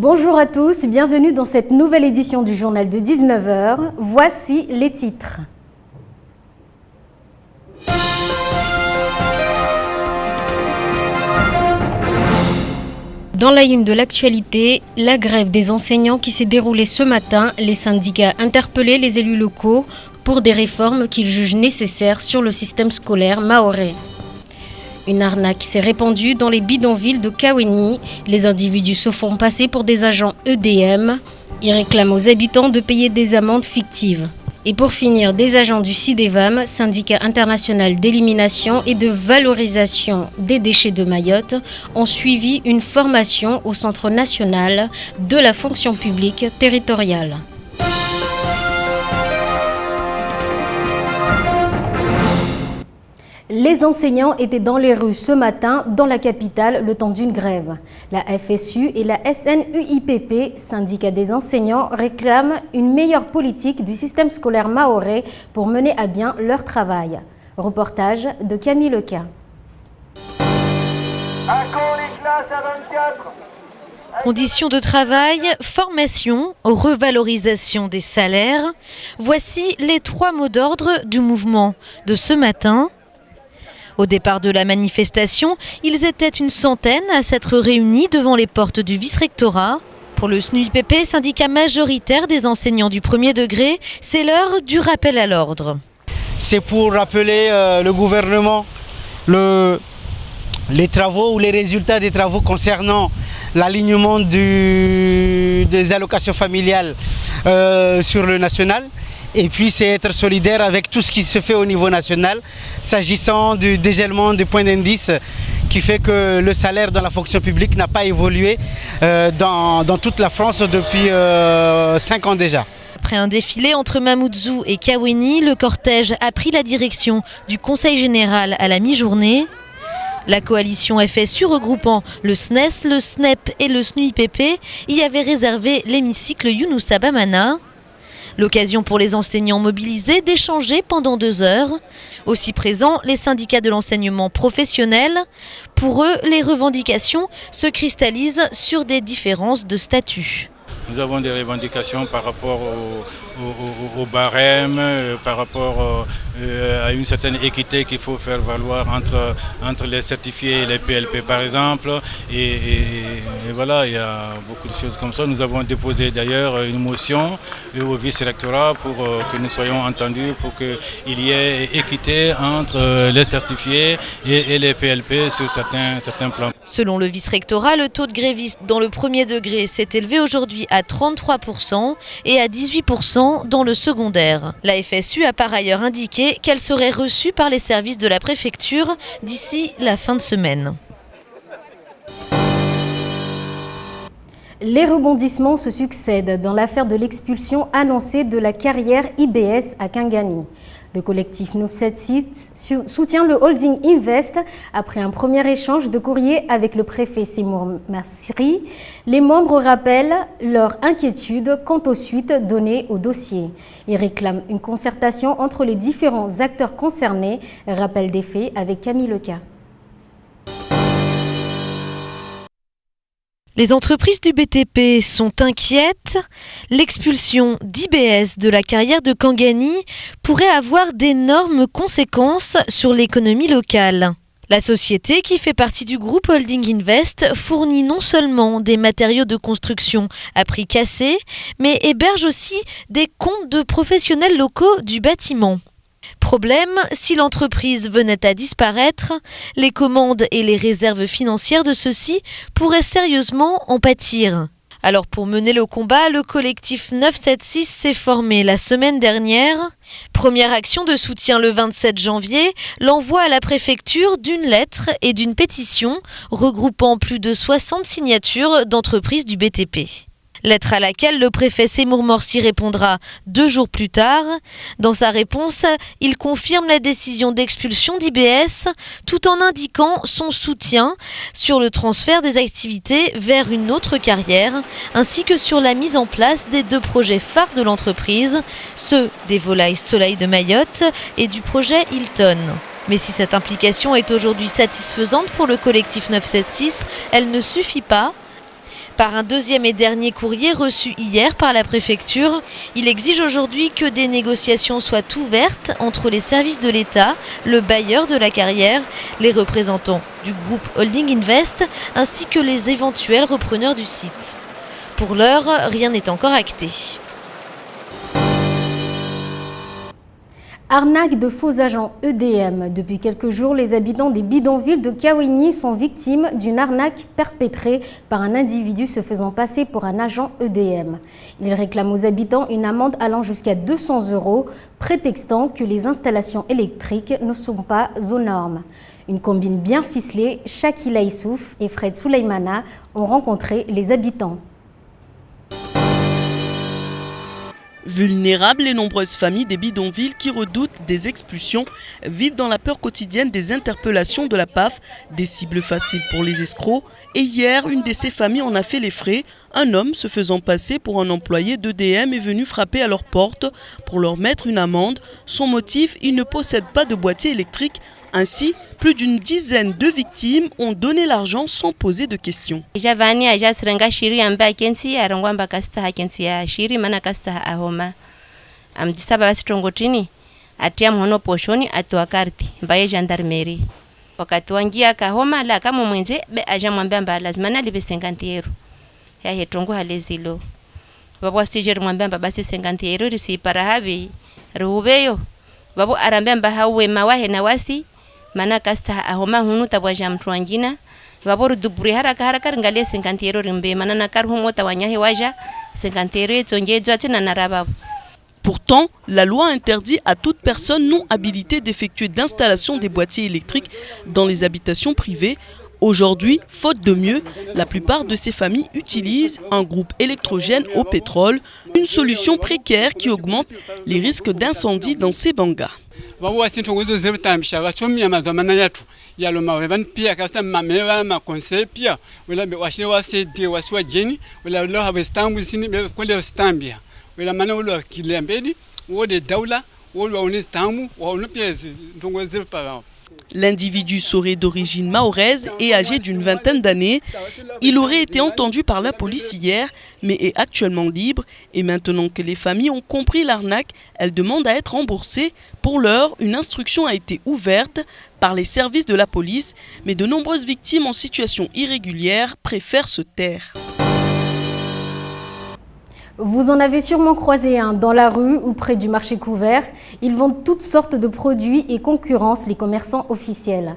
Bonjour à tous, bienvenue dans cette nouvelle édition du journal de 19h. Voici les titres. Dans la une de l'actualité, la grève des enseignants qui s'est déroulée ce matin, les syndicats interpellaient les élus locaux pour des réformes qu'ils jugent nécessaires sur le système scolaire mahorais. Une arnaque s'est répandue dans les bidonvilles de Kaweni. Les individus se font passer pour des agents EDM. Ils réclament aux habitants de payer des amendes fictives. Et pour finir, des agents du CIDEVAM, syndicat international d'élimination et de valorisation des déchets de Mayotte, ont suivi une formation au Centre national de la fonction publique territoriale. Les enseignants étaient dans les rues ce matin dans la capitale le temps d'une grève. La FSU et la SNUIPP, syndicat des enseignants, réclament une meilleure politique du système scolaire mahorais pour mener à bien leur travail. Reportage de Camille Leca. Conditions de travail, formation, revalorisation des salaires. Voici les 3 mots d'ordre du mouvement de ce matin. Au départ de la manifestation, ils étaient une centaine à s'être réunis devant les portes du vice-rectorat. Pour le SNUIPP, syndicat majoritaire des enseignants du premier degré, c'est l'heure du rappel à l'ordre. C'est pour rappeler le gouvernement les travaux ou les résultats des travaux concernant l'alignement des allocations familiales sur le national. Et puis c'est être solidaire avec tout ce qui se fait au niveau national, s'agissant du dégèlement du point d'indice qui fait que le salaire dans la fonction publique n'a pas évolué dans toute la France depuis 5 ans déjà. Après un défilé entre Mamoudzou et Kaweni, le cortège a pris la direction du Conseil général à la mi-journée. La coalition FSU regroupant le SNES, le SNEP et le SNUIPP y avait réservé l'hémicycle Younoussa Bamana. L'occasion pour les enseignants mobilisés d'échanger pendant 2 heures. Aussi présents, les syndicats de l'enseignement professionnel. Pour eux, les revendications se cristallisent sur des différences de statut. Nous avons des revendications par rapport au barème, par rapport à une certaine équité qu'il faut faire valoir entre les certifiés et les PLP par exemple. Et voilà, il y a beaucoup de choses comme ça. Nous avons déposé d'ailleurs une motion au vice-rectorat pour que nous soyons entendus, pour qu'il y ait équité entre les certifiés et les PLP sur certains plans. Selon le vice-rectorat, le taux de grévistes dans le premier degré s'est élevé aujourd'hui à 33% et à 18% dans le secondaire. La FSU a par ailleurs indiqué qu'elle serait reçue par les services de la préfecture d'ici la fin de semaine. Les rebondissements se succèdent dans l'affaire de l'expulsion annoncée de la carrière IBS à Kingani. Le collectif 976 soutient le holding Invest. Après un premier échange de courrier avec le préfet Seymour Masri, les membres rappellent leur inquiétude quant aux suites données au dossier. Ils réclament une concertation entre les différents acteurs concernés. Rappel des faits avec Camille Leca. Les entreprises du BTP sont inquiètes. L'expulsion d'IBS de la carrière de Kingani pourrait avoir d'énormes conséquences sur l'économie locale. La société, qui fait partie du groupe Holding Invest, fournit non seulement des matériaux de construction à prix cassé, mais héberge aussi des comptes de professionnels locaux du bâtiment. Problème, si l'entreprise venait à disparaître, les commandes et les réserves financières de ceux-ci pourraient sérieusement en pâtir. Alors pour mener le combat, le collectif 976 s'est formé la semaine dernière. Première action de soutien le 27 janvier, l'envoi à la préfecture d'une lettre et d'une pétition regroupant plus de 60 signatures d'entreprises du BTP. Lettre à laquelle le préfet Seymour Morsi répondra 2 jours plus tard. Dans sa réponse, il confirme la décision d'expulsion d'IBS tout en indiquant son soutien sur le transfert des activités vers une autre carrière ainsi que sur la mise en place des 2 projets phares de l'entreprise, ceux des volailles soleil de Mayotte et du projet Hilton. Mais si cette implication est aujourd'hui satisfaisante pour le collectif 976, elle ne suffit pas. Par un deuxième et dernier courrier reçu hier par la préfecture, il exige aujourd'hui que des négociations soient ouvertes entre les services de l'État, le bailleur de la carrière, les représentants du groupe Holding Invest ainsi que les éventuels repreneurs du site. Pour l'heure, rien n'est encore acté. Arnaque de faux agents EDM. Depuis quelques jours, les habitants des bidonvilles de Kaouéni sont victimes d'une arnaque perpétrée par un individu se faisant passer pour un agent EDM. Il réclame aux habitants une amende allant jusqu'à 200 €, prétextant que les installations électriques ne sont pas aux normes. Une combine bien ficelée, Shakila Issouf et Fred Souleymana ont rencontré les habitants. Vulnérables, les nombreuses familles des bidonvilles qui redoutent des expulsions vivent dans la peur quotidienne des interpellations de la PAF, des cibles faciles pour les escrocs. Et hier, une de ces familles en a fait les frais. Un homme se faisant passer pour un employé d'EDM est venu frapper à leur porte pour leur mettre une amende. Son motif, il ne possède pas de boîtier électrique. Ainsi, plus d'une dizaine de victimes ont donné l'argent sans poser de questions. Mana kasta ahoma hunu tabwaja mtu wangina vaboro duburi haraka ringalie 50 € rimbe mana nakar humo tawanyahe waja 50 € tongejo atina narababu. Pourtant, la loi interdit à toute personne non habilitée d'effectuer d'installation des boîtiers électriques dans les habitations privées. Aujourd'hui, faute de mieux, la plupart de ces familles utilisent un groupe électrogène au pétrole, une solution précaire qui augmente les risques d'incendie dans ces bangas. L'individu serait d'origine mahoraise et âgé d'une vingtaine d'années. Il aurait été entendu par la police hier, mais est actuellement libre. Et maintenant que les familles ont compris l'arnaque, elles demandent à être remboursées. Pour l'heure, une instruction a été ouverte par les services de la police, mais de nombreuses victimes en situation irrégulière préfèrent se taire. Vous en avez sûrement croisé un dans la rue ou près du marché couvert. Ils vendent toutes sortes de produits et concurrencent les commerçants officiels.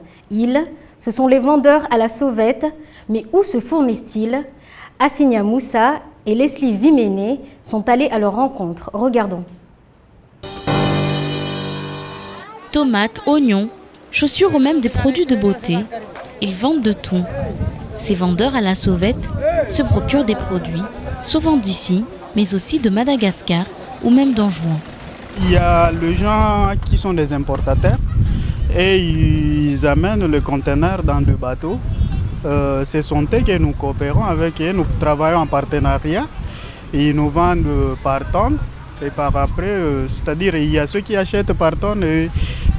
Ce sont les vendeurs à la sauvette. Mais où se fournissent-ils? Assigna Moussa et Leslie Vimene sont allés à leur rencontre. Regardons. Tomates, oignons, chaussures ou même des produits de beauté. Ils vendent de tout. Ces vendeurs à la sauvette se procurent des produits, souvent d'ici, mais aussi de Madagascar ou même d'Anjouan. Il y a les gens qui sont des importateurs et ils amènent le conteneur dans le bateau. Ce sont eux que nous coopérons avec eux, nous travaillons en partenariat. Ils nous vendent par tonne et par après, c'est-à-dire il y a ceux qui achètent par tonne et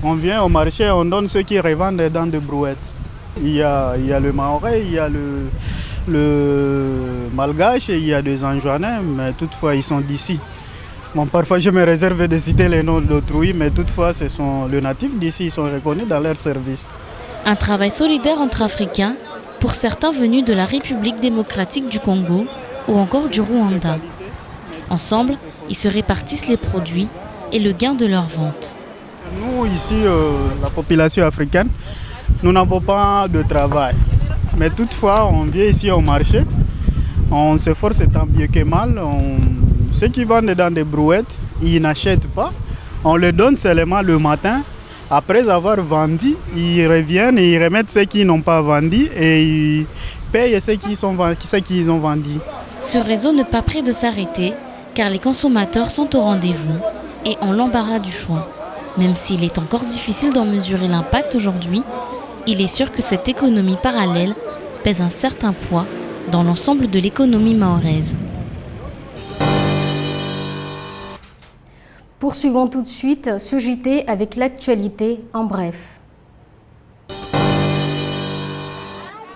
on vient au marché, on donne ceux qui revendent dans des brouettes. Il y a le mahorais, il y a le malgache et il y a des anjouanais, mais toutefois ils sont d'ici. Bon, parfois je me réserve de citer les noms d'autrui, mais toutefois ce sont les natifs d'ici, ils sont reconnus dans leur service. Un travail solidaire entre Africains, pour certains venus de la République démocratique du Congo ou encore du Rwanda. Ensemble, ils se répartissent les produits et le gain de leur vente. Nous ici, la population africaine, nous n'avons pas de travail. Mais toutefois, on vient ici au marché, on s'efforce tant bien que mal. Ceux qui vendent dans des brouettes, ils n'achètent pas. On les donne seulement le matin. Après avoir vendu, ils reviennent et ils remettent ceux qui n'ont pas vendu et ils payent ceux qui ont vendu. Ce réseau n'est pas prêt de s'arrêter car les consommateurs sont au rendez-vous et ont l'embarras du choix. Même s'il est encore difficile d'en mesurer l'impact aujourd'hui, il est sûr que cette économie parallèle pèse un certain poids dans l'ensemble de l'économie mahoraise. Poursuivons tout de suite ce JT avec l'actualité en bref.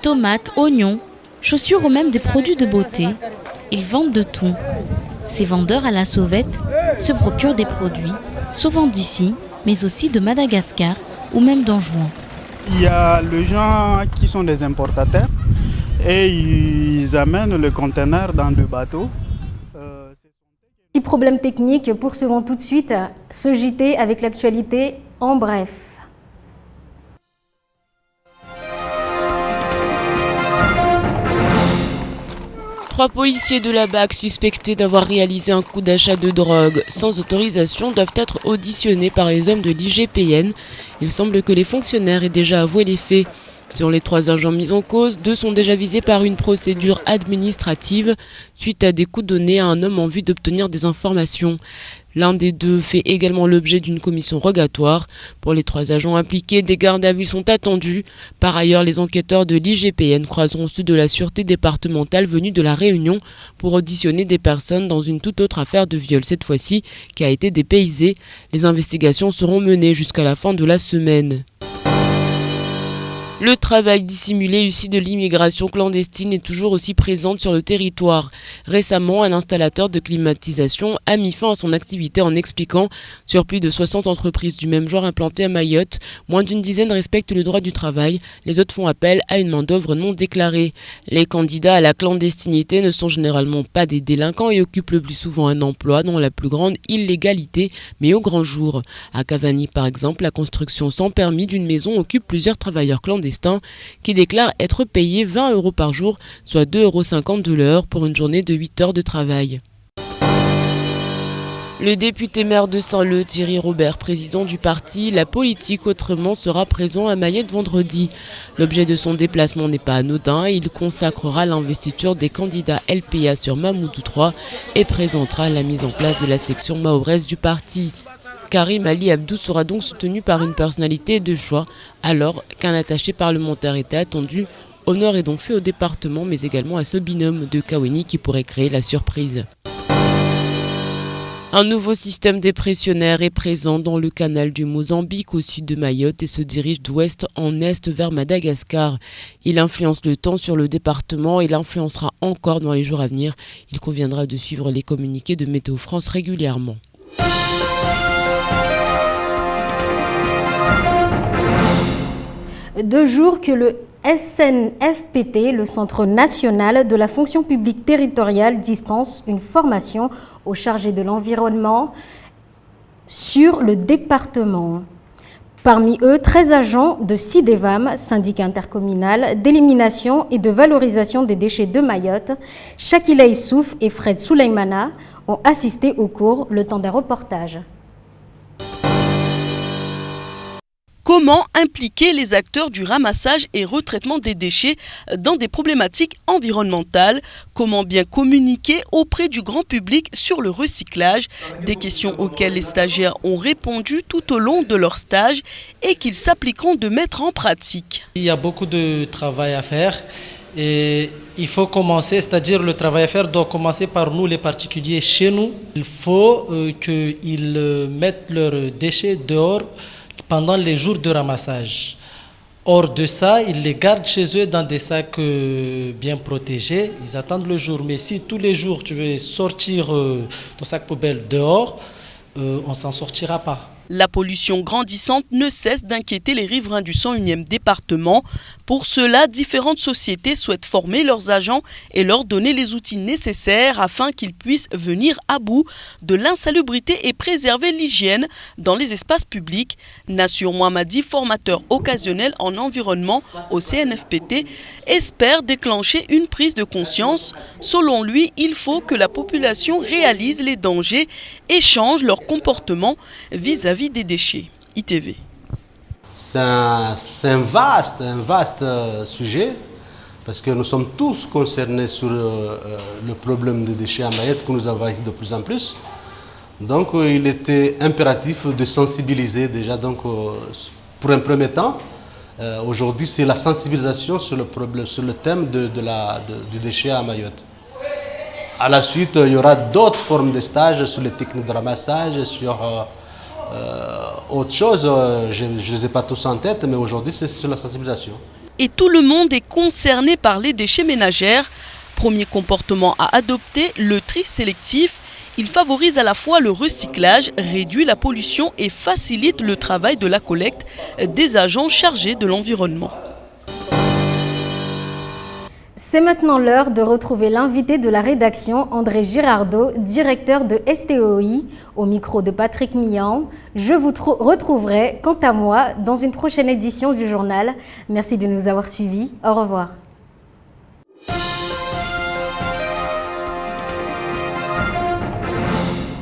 Tomates, oignons, chaussures ou même des produits de beauté. Ils vendent de tout. Ces vendeurs à la sauvette se procurent des produits, souvent d'ici, mais aussi de Madagascar ou même d'Anjouan. Il y a les gens qui sont des importateurs et ils amènent le conteneur dans le bateau. Petit problème technique, poursuivons tout de suite ce JT avec l'actualité en bref. Trois policiers de la BAC suspectés d'avoir réalisé un coup d'achat de drogue sans autorisation doivent être auditionnés par les hommes de l'IGPN. Il semble que les fonctionnaires aient déjà avoué les faits. Sur les 3 agents mis en cause, 2 sont déjà visés par une procédure administrative suite à des coups donnés à un homme en vue d'obtenir des informations. L'un des 2 fait également l'objet d'une commission rogatoire. Pour les 3 agents impliqués, des gardes à vue sont attendus. Par ailleurs, les enquêteurs de l'IGPN croiseront ceux de la sûreté départementale venus de la Réunion pour auditionner des personnes dans une toute autre affaire de viol, cette fois-ci qui a été dépaysée. Les investigations seront menées jusqu'à la fin de la semaine. Le travail dissimulé issu de l'immigration clandestine est toujours aussi présente sur le territoire. Récemment, un installateur de climatisation a mis fin à son activité en expliquant « Sur plus de 60 entreprises du même genre implantées à Mayotte, moins d'une dizaine respectent le droit du travail. Les autres font appel à une main-d'œuvre non déclarée. Les candidats à la clandestinité ne sont généralement pas des délinquants et occupent le plus souvent un emploi dans la plus grande illégalité, mais au grand jour. À Cavani, par exemple, la construction sans permis d'une maison occupe plusieurs travailleurs clandestins qui déclarent être payés 20 € par jour, soit 2,50 € de l'heure pour une journée de 8 heures de travail. Le député maire de Saint-Leu, Thierry Robert, président du parti La Politique Autrement, sera présent à Mayotte vendredi. L'objet de son déplacement n'est pas anodin. Il consacrera l'investiture des candidats LPA sur Mamoudou 3 et présentera la mise en place de la section mahoraise du parti. Karim Ali Abdou sera donc soutenu par une personnalité de choix, alors qu'un attaché parlementaire était attendu. Honneur est donc fait au département, mais également à ce binôme de Kaweni qui pourrait créer la surprise. Un nouveau système dépressionnaire est présent dans le canal du Mozambique au sud de Mayotte et se dirige d'ouest en est vers Madagascar. Il influence le temps sur le département et l'influencera encore dans les jours à venir. Il conviendra de suivre les communiqués de Météo France régulièrement. 2 jours que le SNFPT, le Centre national de la fonction publique territoriale, dispense une formation aux chargés de l'environnement sur le département. Parmi eux, 13 agents de SIDEVAM, syndicat intercommunal d'élimination et de valorisation des déchets de Mayotte, Shakila Issouf et Fred Souleymana, ont assisté au cours le temps d'un reportage. Comment impliquer les acteurs du ramassage et retraitement des déchets dans des problématiques environnementales? Comment bien communiquer auprès du grand public sur le recyclage? Des questions auxquelles les stagiaires ont répondu tout au long de leur stage et qu'ils s'appliqueront de mettre en pratique. Il y a beaucoup de travail à faire. Et il faut commencer, c'est-à-dire le travail à faire doit commencer par nous les particuliers chez nous. Il faut qu'ils mettent leurs déchets dehors pendant les jours de ramassage. Hors de ça, ils les gardent chez eux dans des sacs bien protégés. Ils attendent le jour. Mais si tous les jours tu veux sortir ton sac poubelle dehors, on ne s'en sortira pas. La pollution grandissante ne cesse d'inquiéter les riverains du 101e département. Pour cela, différentes sociétés souhaitent former leurs agents et leur donner les outils nécessaires afin qu'ils puissent venir à bout de l'insalubrité et préserver l'hygiène dans les espaces publics. Nassur Mohamadi, formateur occasionnel en environnement au CNFPT, espère déclencher une prise de conscience. Selon lui, il faut que la population réalise les dangers et change leur comportement vis-à-vis des déchets. ITV. C'est un vaste sujet parce que nous sommes tous concernés sur le problème des déchets à Mayotte que nous avons de plus en plus. Donc il était impératif de sensibiliser déjà. Donc, pour un premier temps, aujourd'hui c'est la sensibilisation sur le thème du déchet à Mayotte. À la suite, il y aura d'autres formes de stages sur les techniques de ramassage, sur autre chose. Je ne les ai pas tous en tête, mais aujourd'hui, c'est sur la sensibilisation. et tout le monde est concerné par les déchets ménagers. Premier comportement à adopter, le tri sélectif. Il favorise à la fois le recyclage, réduit la pollution et facilite le travail de la collecte des agents chargés de l'environnement. C'est maintenant l'heure de retrouver l'invité de la rédaction, André Girardot, directeur de STOI, au micro de Patrick Mian. Je vous retrouverai, quant à moi, dans une prochaine édition du journal. Merci de nous avoir suivis. Au revoir.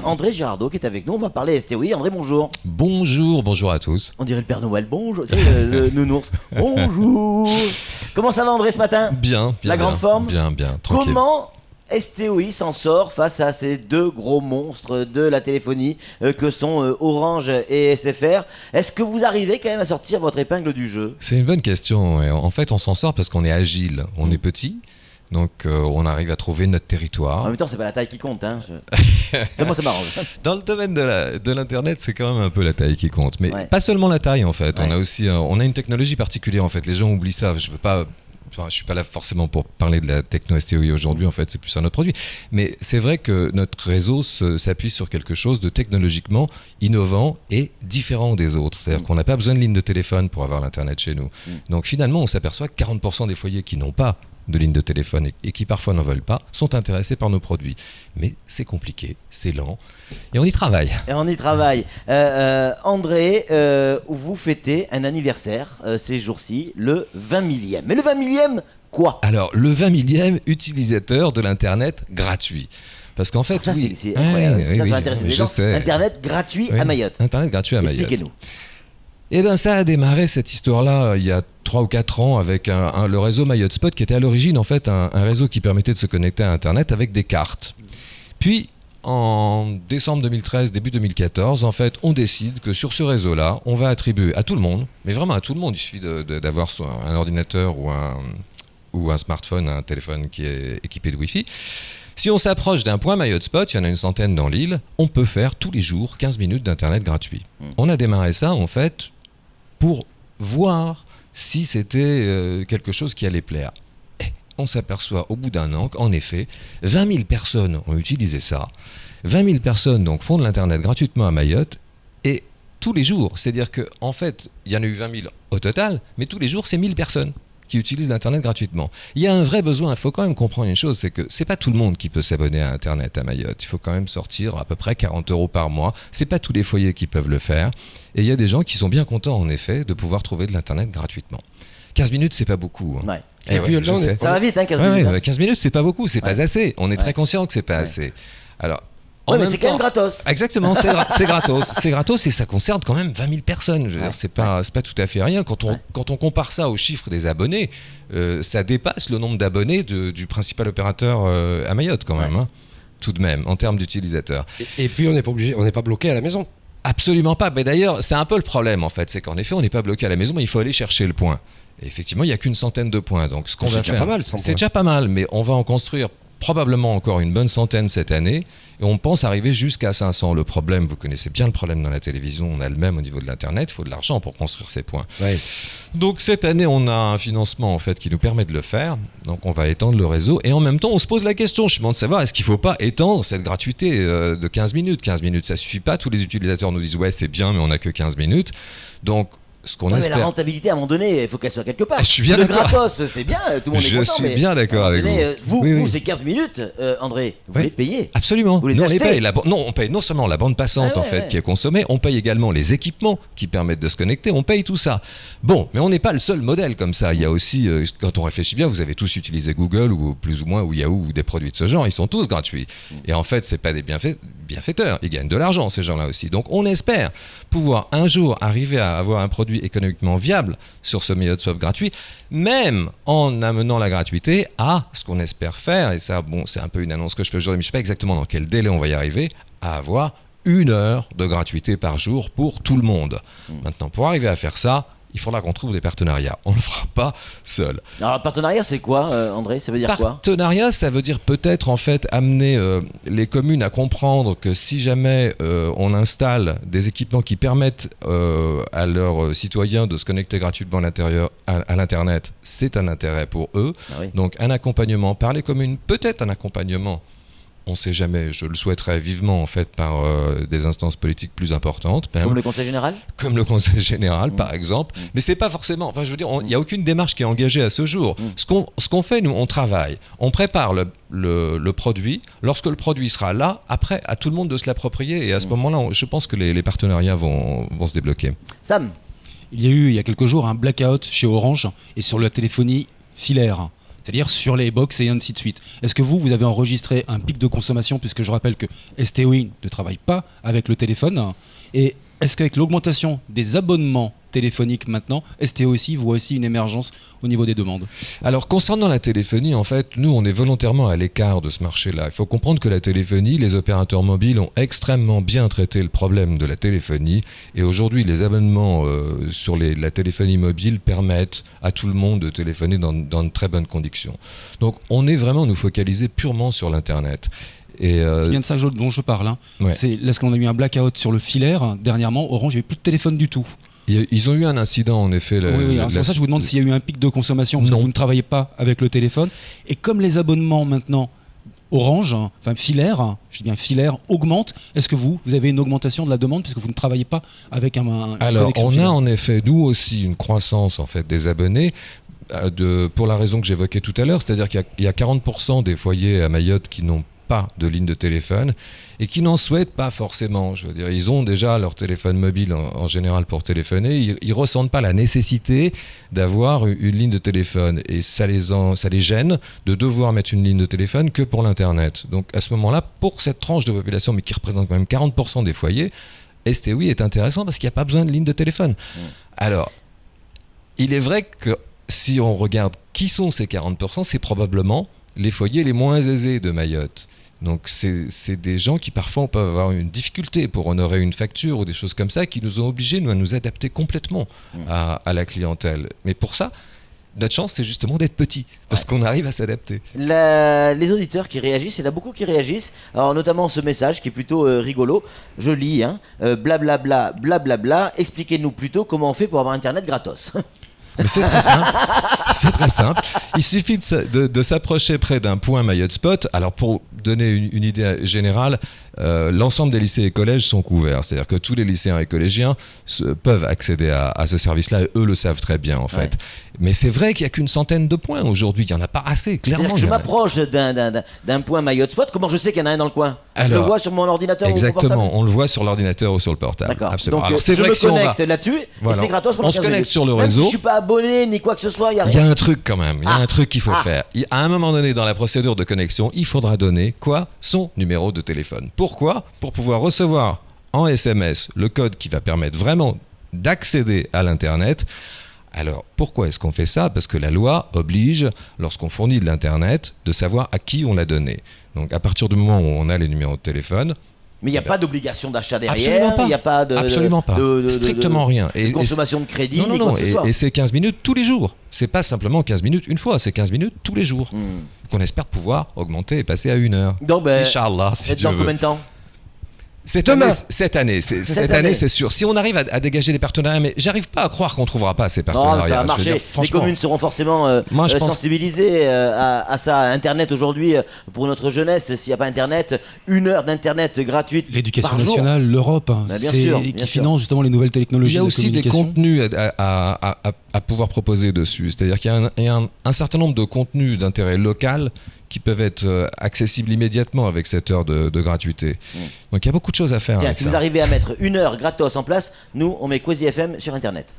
André Girardot qui est avec nous, on va parler STOI. André, bonjour. Bonjour à tous. On dirait le Père Noël, bonjour. C'est le nounours. Bonjour. Comment ça va André ce matin ? Bien. La grande forme ? Bien, tranquille. Comment STOI s'en sort face à ces deux gros monstres de la téléphonie que sont Orange et SFR ? Est-ce que vous arrivez quand même à sortir votre épingle du jeu ? C'est une bonne question. En fait, on s'en sort parce qu'on est agile, on est petit. Donc on arrive à trouver notre territoire. En même temps, c'est pas la taille qui compte. Moi, ça m'arrange. Dans le domaine de l'Internet, c'est quand même un peu la taille qui compte. Mais pas seulement la taille, en fait. Ouais. On a une technologie particulière, en fait. Les gens oublient ça. Je suis pas là forcément pour parler de la techno STOI aujourd'hui, en fait, c'est plus un autre produit. Mais c'est vrai que notre réseau s'appuie sur quelque chose de technologiquement innovant et différent des autres. C'est-à-dire qu'on n'a pas besoin de ligne de téléphone pour avoir l'Internet chez nous. Donc finalement, on s'aperçoit que 40% des foyers qui n'ont pas de lignes de téléphone et qui parfois n'en veulent pas, sont intéressés par nos produits. Mais c'est compliqué, c'est lent, et on y travaille. André, vous fêtez un anniversaire ces jours-ci, le 20 millième. Mais le 20 millième, quoi ? Alors, le 20 millième utilisateur de l'Internet gratuit. Parce qu'en fait, c'est incroyable, ça va intéresser les gens. Internet gratuit à Mayotte. Internet gratuit à Mayotte. Expliquez-nous. Eh bien, ça a démarré cette histoire-là il y a 3 ou 4 ans avec le réseau Mayotte Spot qui était à l'origine en fait un réseau qui permettait de se connecter à Internet avec des cartes. Puis, en décembre 2013, début 2014, en fait, on décide que sur ce réseau-là, on va attribuer à tout le monde, mais vraiment à tout le monde, il suffit d'avoir un ordinateur ou un smartphone, un téléphone qui est équipé de Wi-Fi. Si on s'approche d'un point Mayotte Spot, il y en a une centaine dans l'île, on peut faire tous les jours 15 minutes d'Internet gratuit. On a démarré ça, en fait, pour voir si c'était quelque chose qui allait plaire. Et on s'aperçoit au bout d'un an qu'en effet, 20 000 personnes ont utilisé ça. 20 000 personnes donc, font de l'Internet gratuitement à Mayotte et tous les jours. C'est-à-dire qu'en fait, il y en a eu 20 000 au total, mais tous les jours, c'est 1000 personnes qui utilisent l'Internet gratuitement. Il y a un vrai besoin, il faut quand même comprendre une chose, c'est que c'est pas tout le monde qui peut s'abonner à Internet à Mayotte. Il faut quand même sortir à peu près 40 € par mois. C'est pas tous les foyers qui peuvent le faire. Et il y a des gens qui sont bien contents, en effet, de pouvoir trouver de l'Internet gratuitement. 15 minutes, c'est pas beaucoup. Ouais. Et puis, ça va vite, 15 minutes. Ouais, 15 minutes, c'est pas beaucoup, c'est pas assez. On est très conscient que c'est pas assez. Alors, mais c'est quand même gratos. Exactement, c'est gratos. C'est gratos et ça concerne quand même 20 000 personnes. Je veux dire, c'est pas tout à fait rien. Quand on compare ça aux chiffres des abonnés, ça dépasse le nombre d'abonnés du principal opérateur à Mayotte quand même. Hein, tout de même, en termes d'utilisateurs. Et puis on n'est pas bloqué à la maison. Absolument pas. Mais d'ailleurs, c'est un peu le problème en fait. C'est qu'en effet, on n'est pas bloqué à la maison, mais il faut aller chercher le point. Et effectivement, il n'y a qu'une centaine de points. Donc ce qu'on va faire, c'est déjà pas mal, mais on va en construire probablement encore une bonne centaine cette année et on pense arriver jusqu'à 500. Le problème, vous connaissez bien le problème dans la télévision, on a le même au niveau de l'internet, il faut de l'argent pour construire ces points. Ouais. Donc cette année on a un financement en fait qui nous permet de le faire, donc on va étendre le réseau et en même temps on se pose la question, je me demande de savoir est-ce qu'il ne faut pas étendre cette gratuité de 15 minutes. 15 minutes ça suffit pas, tous les utilisateurs nous disent ouais c'est bien mais on n'a que 15 minutes, donc ce qu'on espère... Mais la rentabilité, à un moment donné, il faut qu'elle soit quelque part. Je suis bien le gratos, c'est bien, tout le monde est content. Je suis bien d'accord avec vous. Vous, c'est 15 minutes, André, vous les payez. Absolument. Vous les on achetez. les paye. On paye non seulement la bande passante qui est consommée, on paye également les équipements qui permettent de se connecter, on paye tout ça. Bon, mais on n'est pas le seul modèle comme ça. Il y a aussi, quand on réfléchit bien, vous avez tous utilisé Google ou plus ou moins ou Yahoo ou des produits de ce genre, ils sont tous gratuits. Et en fait, c'est pas des bienfaiteurs, ils gagnent de l'argent ces gens-là aussi. Donc on espère pouvoir un jour arriver à avoir un produit économiquement viable sur ce Mayotte Swap gratuit, même en amenant la gratuité à ce qu'on espère faire, et ça, bon, c'est un peu une annonce que je fais aujourd'hui, mais je ne sais pas exactement dans quel délai on va y arriver, à avoir 1 heure de gratuité par jour pour tout le monde. Maintenant, pour arriver à faire ça, il faudra qu'on trouve des partenariats. On ne le fera pas seul. Alors, partenariat, c'est quoi, André? Ça veut dire quoi? Partenariat, ça veut dire peut-être en fait amener les communes à comprendre que si jamais on installe des équipements qui permettent à leurs citoyens de se connecter gratuitement à l'Internet, c'est un intérêt pour eux. Ah oui. Donc un accompagnement par les communes, peut-être un accompagnement, on ne sait jamais, je le souhaiterais vivement en fait par des instances politiques plus importantes. Comme le Conseil général? Comme le Conseil général par exemple. Mais c'est pas forcément, enfin je veux dire, il n'y a aucune démarche qui est engagée à ce jour. Ce qu'on fait, nous, on travaille, on prépare le produit. Lorsque le produit sera là, après, à tout le monde de se l'approprier et à ce moment-là, je pense que les partenariats vont se débloquer. Sam? Il y a eu, il y a quelques jours, un blackout chez Orange et sur la téléphonie filaire. C'est-à-dire sur les box et ainsi de suite. Est-ce que vous avez enregistré un pic de consommation, puisque je rappelle que STOI ne travaille pas avec le téléphone, et est-ce qu'avec l'augmentation des abonnements téléphoniques maintenant, STO aussi voit aussi une émergence au niveau des demandes? Alors concernant la téléphonie, en fait, nous on est volontairement à l'écart de ce marché-là. Il faut comprendre que la téléphonie, les opérateurs mobiles ont extrêmement bien traité le problème de la téléphonie et aujourd'hui les abonnements sur la téléphonie mobile permettent à tout le monde de téléphoner dans de très bonnes conditions. Donc on est vraiment nous focalisés purement sur l'Internet. C'est bien de ça dont je parle. Hein. Ouais. C'est lorsqu'on a eu un blackout sur le filaire, dernièrement, Orange n'avait plus de téléphone du tout. Ils ont eu un incident en effet. Oui, c'est pour ça que je vous demande s'il y a eu un pic de consommation, parce que vous ne travaillez pas avec le téléphone. Et comme les abonnements maintenant Orange, enfin filaire, je dis bien filaire, augmentent, est-ce que vous avez une augmentation de la demande puisque vous ne travaillez pas avec un Alors on filaire? a en effet nous aussi une croissance en fait des abonnés. Pour la raison que j'évoquais tout à l'heure, c'est-à-dire qu'il y a 40% des foyers à Mayotte qui n'ont pas de ligne de téléphone et qui n'en souhaitent pas forcément. Je veux dire, ils ont déjà leur téléphone mobile en général pour téléphoner. Ils ressentent pas la nécessité d'avoir une ligne de téléphone et ça les gêne de devoir mettre une ligne de téléphone que pour l'internet. Donc à ce moment-là, pour cette tranche de population, mais qui représente quand même 40% des foyers, STOI est intéressant parce qu'il n'y a pas besoin de ligne de téléphone. Alors, il est vrai que si on regarde qui sont ces 40%, c'est probablement les foyers les moins aisés de Mayotte. Donc c'est des gens qui parfois peuvent avoir une difficulté pour honorer une facture ou des choses comme ça qui nous ont obligés à nous adapter complètement à la clientèle. Mais pour ça, notre chance c'est justement d'être petit parce qu'on arrive à s'adapter. Les auditeurs qui réagissent, il y en a beaucoup qui réagissent. Alors notamment ce message qui est plutôt rigolo. Je lis, blablabla, blablabla. Expliquez-nous plutôt comment on fait pour avoir internet gratos. Mais c'est très simple. C'est très simple. Il suffit de s'approcher près d'un point Mayotte Spot. Alors pour donner une idée générale, l'ensemble des lycées et collèges sont couverts. C'est-à-dire que tous les lycéens et collégiens peuvent accéder à ce service-là et eux le savent très bien en fait. Ouais. Mais c'est vrai qu'il n'y a qu'une centaine de points aujourd'hui. Il n'y en a pas assez, clairement. Que je m'approche d'un point Mayotte Spot. Comment je sais qu'il y en a un dans le coin? Je le vois sur mon ordinateur exactement, ou mon portable? On le voit sur l'ordinateur ou sur le portable. D'accord. Absolument. Donc alors, je me connecte là-dessus et c'est gratos pendant 15 minutes. On se connecte sur le Même réseau. Si je suis pas abonné ni quoi que ce soit, il y a rien. Il y a un truc quand même. Il y a un truc qu'il faut faire. À un moment donné dans la procédure de connexion, il faudra donner quoi? Son numéro de téléphone. Pourquoi? Pour pouvoir recevoir en SMS le code qui va permettre vraiment d'accéder à l'Internet. Alors, pourquoi est-ce qu'on fait ça? Parce que la loi oblige, lorsqu'on fournit de l'Internet, de savoir à qui on l'a donné. Donc, à partir du moment où on a les numéros de téléphone... Mais il n'y a pas d'obligation d'achat derrière. Absolument pas. Il n'y a pas de... Absolument pas. Strictement rien. Et consommation de crédit, non, ni quoi que ce soit. Et c'est 15 minutes tous les jours. C'est pas simplement 15 minutes une fois, c'est 15 minutes tous les jours. Qu'on espère pouvoir augmenter et passer à 1 heure. Donc, Inch'Allah, si tu veux. Dans combien de temps? Cette année, c'est sûr. Si on arrive à dégager des partenariats, mais j'arrive pas à croire qu'on trouvera pas ces partenariats. Non, ça va marcher. Les communes seront forcément sensibilisées à ça. Internet aujourd'hui, pour notre jeunesse, s'il n'y a pas Internet, 1 heure d'Internet gratuite L'éducation par jour. nationale, l'Europe, qui finance justement les nouvelles technologies. Il y a aussi des contenus à pouvoir proposer dessus. C'est-à-dire qu'il y a un certain nombre de contenus d'intérêt local qui peuvent être accessibles immédiatement avec cette heure de gratuité. Donc il y a beaucoup de choses à faire. Tiens, avec si ça. vous arrivez à mettre 1 heure gratos en place, nous on met Quasi FM sur Internet.